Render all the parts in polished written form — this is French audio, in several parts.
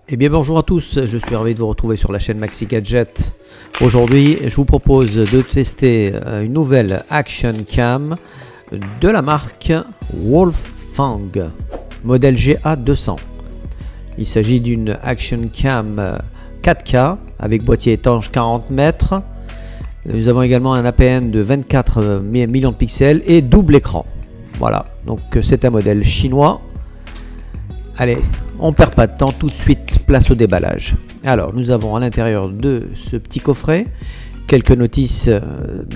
Eh bien bonjour à tous, je suis ravi de vous retrouver sur la chaîne Maxi Gadget. Aujourd'hui je vous propose de tester une nouvelle Action Cam de la marque Wolfang, modèle GA200. Il s'agit d'une Action Cam 4K avec boîtier étanche 40 mètres. Nous avons également un APN de 24 millions de pixels et double écran. Voilà, donc c'est un modèle chinois. Allez, on perd pas de temps, tout de suite place au déballage. Alors nous avons à l'intérieur de ce petit coffret quelques notices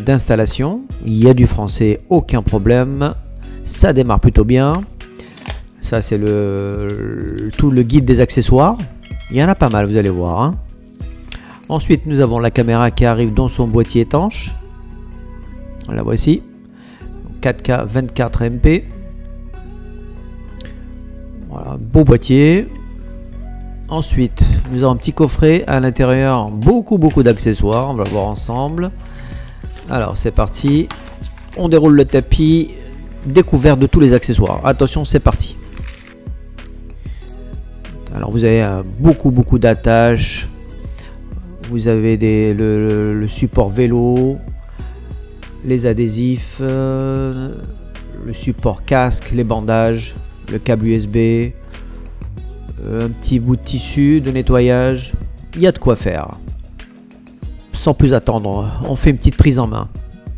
d'installation. Il y a du français, aucun problème, ça démarre plutôt bien. Ça c'est tout le guide des accessoires, il y en a pas mal, vous allez voir, hein. Ensuite nous avons la caméra qui arrive dans son boîtier étanche, la voici, 4K 24 MP. Voilà, beau boîtier. Ensuite, nous avons un petit coffret à l'intérieur, beaucoup d'accessoires. On va le voir ensemble. Alors, c'est parti. On déroule le tapis. Découverte de tous les accessoires. Attention, c'est parti. Alors, vous avez beaucoup d'attaches. Vous avez le support vélo, les adhésifs, le support casque, les bandages, le câble USB, un petit bout de tissu de nettoyage. Il y a de quoi faire. Sans plus attendre, on fait une petite prise en main.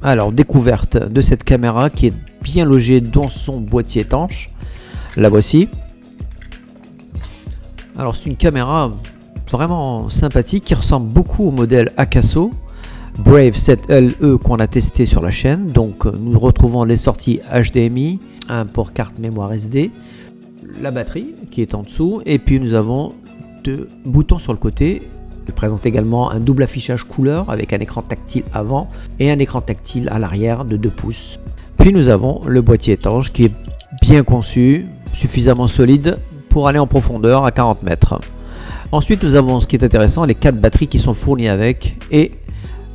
Alors, découverte de cette caméra qui est bien logée dans son boîtier étanche. La voici. Alors, c'est une caméra vraiment sympathique qui ressemble beaucoup au modèle Akaso Brave 7 LE qu'on a testé sur la chaîne. Donc, nous retrouvons les sorties HDMI, un port carte mémoire SD, la batterie qui est en dessous, et puis nous avons deux boutons sur le côté. Il présente également un double affichage couleur avec un écran tactile avant et un écran tactile à l'arrière de 2 pouces. Puis nous avons le boîtier étanche qui est bien conçu, suffisamment solide pour aller en profondeur à 40 mètres. Ensuite nous avons, ce qui est intéressant, les 4 batteries qui sont fournies avec et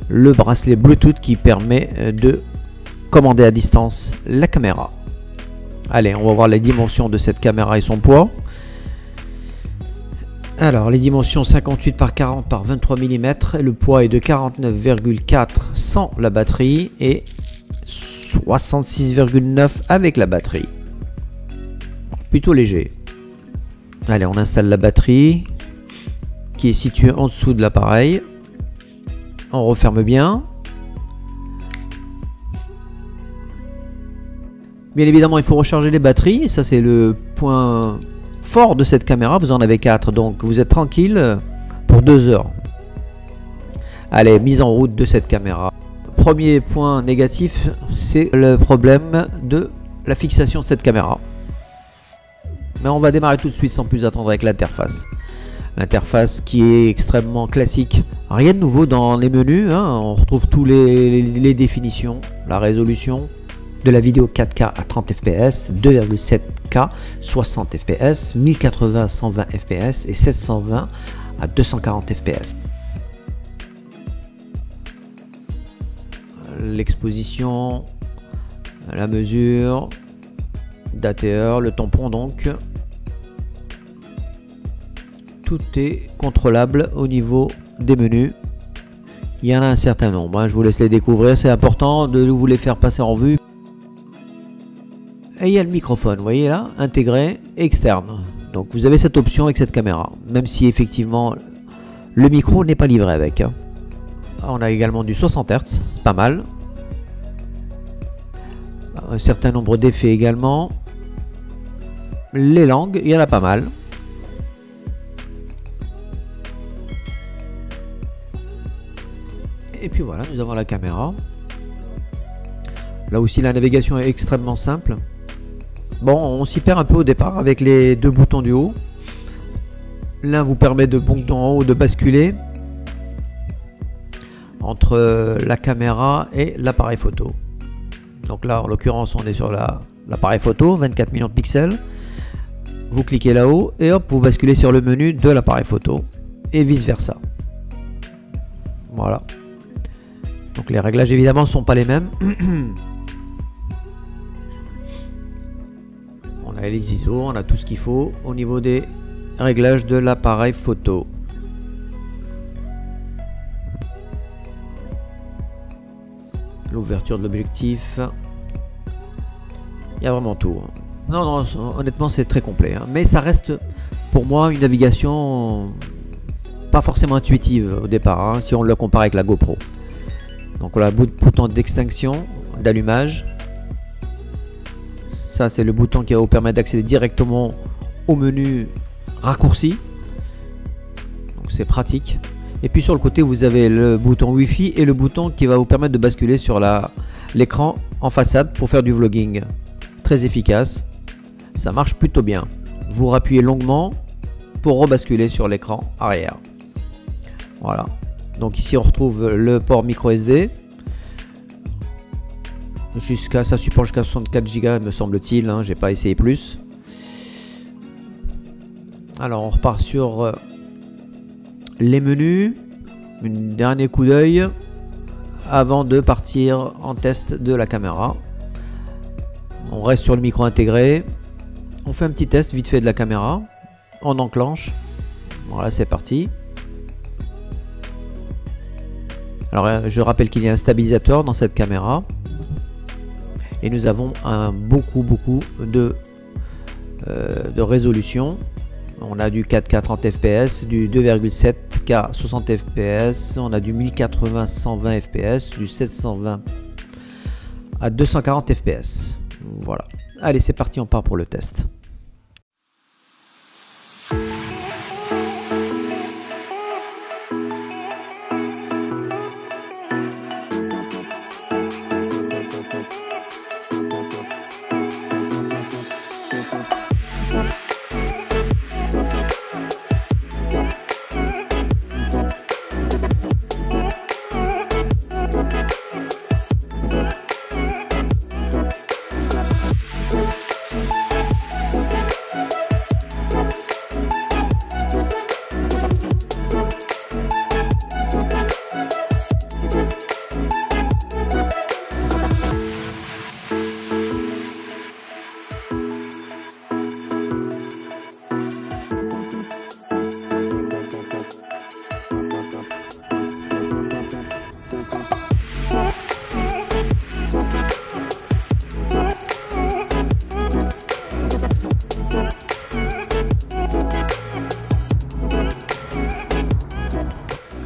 le bracelet Bluetooth qui permet de commander à distance la caméra. Allez, on va voir les dimensions de cette caméra et son poids. Alors, les dimensions 58 par 40 par 23 mm. Le poids est de 49,4 sans la batterie et 66,9 avec la batterie. Plutôt léger. Allez, on installe la batterie qui est située en dessous de l'appareil. On referme bien. Bien évidemment, il faut recharger les batteries. Ça, c'est le point fort de cette caméra. Vous en avez 4, donc vous êtes tranquille pour 2 heures. Allez, mise en route de cette caméra. Premier point négatif, c'est le problème de la fixation de cette caméra. Mais on va démarrer tout de suite sans plus attendre avec l'interface. L'interface qui est extrêmement classique. Rien de nouveau dans les menus, hein. On retrouve tous les définitions, la résolution de la vidéo 4K à 30 fps, 2,7K 60 fps, 1080 à 120 fps et 720 à 240 fps. L'exposition, la mesure, date et heure, le tampon donc. Tout est contrôlable au niveau des menus. Il y en a un certain nombre, hein. Je vous laisse les découvrir, c'est important de vous les faire passer en vue. Et il y a le microphone, vous voyez là, intégré, externe. Donc vous avez cette option avec cette caméra, même si effectivement le micro n'est pas livré avec, hein. On a également du 60 Hz, c'est pas mal. Un certain nombre d'effets également. Les langues, il y en a pas mal. Et puis voilà, nous avons la caméra. Là aussi la navigation est extrêmement simple. Bon, on s'y perd un peu au départ avec les 2 boutons du haut. L'un vous permet de monter en haut, de basculer entre la caméra et l'appareil photo. Donc là, en l'occurrence, on est sur l'appareil photo, 24 millions de pixels. Vous cliquez là-haut et hop, vous basculez sur le menu de l'appareil photo et vice versa. Voilà. Donc les réglages évidemment ne sont pas les mêmes. On a les ISO, on a tout ce qu'il faut au niveau des réglages de l'appareil photo. L'ouverture de l'objectif. Il y a vraiment tout. Non, non, honnêtement c'est très complet. Hein. Mais ça reste pour moi une navigation pas forcément intuitive au départ, hein, si on le compare avec la GoPro. Donc on a le bouton d'extinction, d'allumage. Ça c'est le bouton qui va vous permettre d'accéder directement au menu raccourci. Donc c'est pratique. Et puis sur le côté vous avez le bouton Wi-Fi et le bouton qui va vous permettre de basculer sur l'écran en façade pour faire du vlogging. Très efficace. Ça marche plutôt bien. Vous rappuyez longuement pour rebasculer sur l'écran arrière. Voilà. Donc ici on retrouve le port micro SD. Ça supporte jusqu'à 64 Go me semble-t-il. Hein, j'ai pas essayé plus. Alors on repart sur les menus. Un dernier coup d'œil avant de partir en test de la caméra. On reste sur le micro intégré. On fait un petit test vite fait de la caméra. On enclenche. Voilà, c'est parti. Alors je rappelle qu'il y a un stabilisateur dans cette caméra. Et nous avons beaucoup de résolution. On a du 4K 30 fps, du 2,7K 60 fps, on a du 1080 120 fps, du 720 à 240 fps. Voilà. Allez, c'est parti, on part pour le test.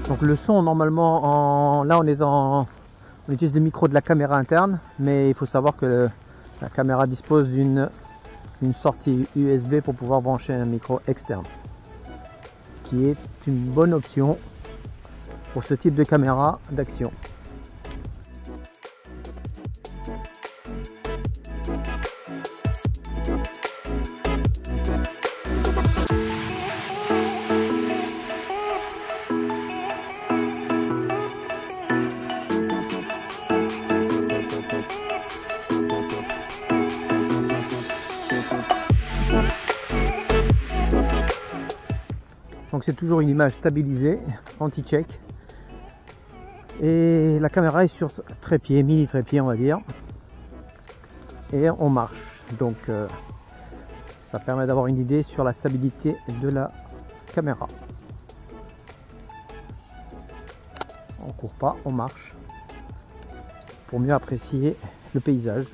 Donc le son normalement, là on utilise le micro de la caméra interne, mais il faut savoir que la caméra dispose d'une sortie USB pour pouvoir brancher un micro externe, ce qui est une bonne option pour ce type de caméra d'action. Donc c'est toujours une image stabilisée, anti-check. Et la caméra est sur trépied, mini trépied on va dire. Et on marche. Donc ça permet d'avoir une idée sur la stabilité de la caméra. On court pas, on marche. Pour mieux apprécier le paysage.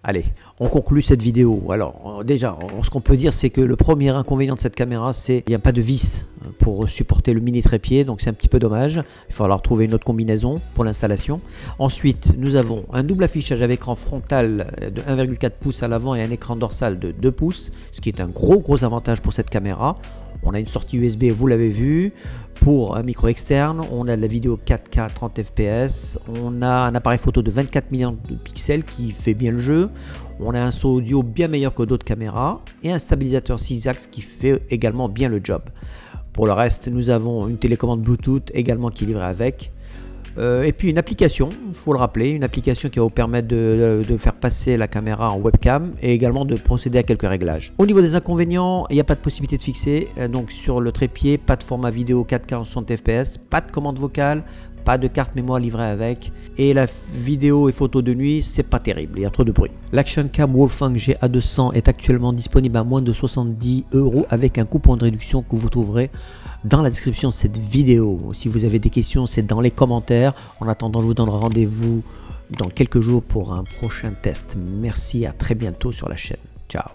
Allez, on conclut cette vidéo. Alors déjà, ce qu'on peut dire, c'est que le premier inconvénient de cette caméra, c'est qu'il n'y a pas de vis pour supporter le mini trépied, donc c'est un petit peu dommage. Il va falloir trouver une autre combinaison pour l'installation. Ensuite, nous avons un double affichage avec écran frontal de 1,4 pouces à l'avant et un écran dorsal de 2 pouces, ce qui est un gros avantage pour cette caméra. On a une sortie USB, vous l'avez vu, pour un micro externe. On a de la vidéo 4K 30 fps. On a un appareil photo de 24 millions de pixels qui fait bien le jeu. On a un son audio bien meilleur que d'autres caméras et un stabilisateur 6 axes qui fait également bien le job. Pour le reste, nous avons une télécommande Bluetooth également qui est livrée avec. Et puis une application, il faut le rappeler, une application qui va vous permettre de faire passer la caméra en webcam et également de procéder à quelques réglages. Au niveau des inconvénients, il n'y a pas de possibilité de fixer, donc sur le trépied, pas de format vidéo 4K en 60 fps, pas de commande vocale, pas de carte mémoire livrée avec, et la vidéo et photo de nuit, c'est pas terrible, il y a trop de bruit. L'Action Cam Wolfang GA200 est actuellement disponible à moins de 70 € avec un coupon de réduction que vous trouverez dans la description de cette vidéo. Si vous avez des questions, c'est dans les commentaires. En attendant, je vous donne rendez-vous dans quelques jours pour un prochain test. Merci, à très bientôt sur la chaîne. Ciao.